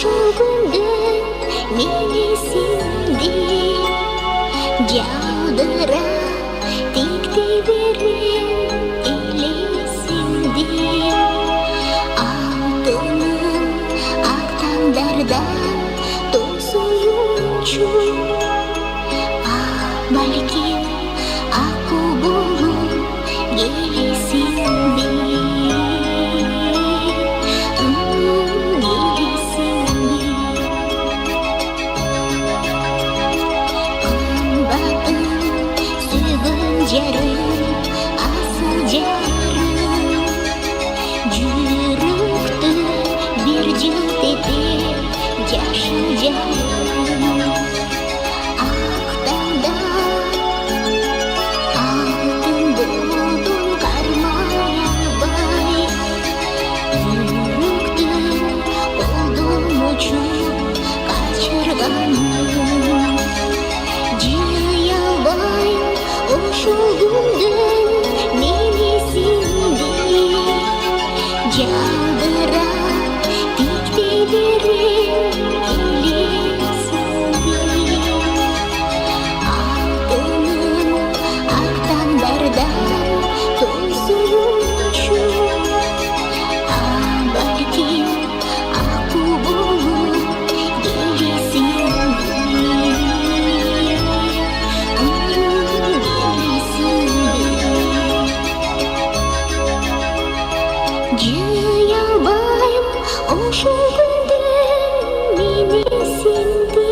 ошол күндөн мени сиңди жаудырап тиктей берем элесиңди алтыным ак таңдардан тосуючу балким акку болуп келесиңди жарым асыл жарым жүрөктү бир жылт этер жашыл жарым ак таңдар алтын болдум кармай албай жүрөктү болдум учуп качырганым жый албайм ошол күндөн мени сиңди жаудырап тиктей берем элесиңди алтыным ак таңдардан тосуючу балким акку болуп келесиңди жый албайм ошол күндөн мени сиңди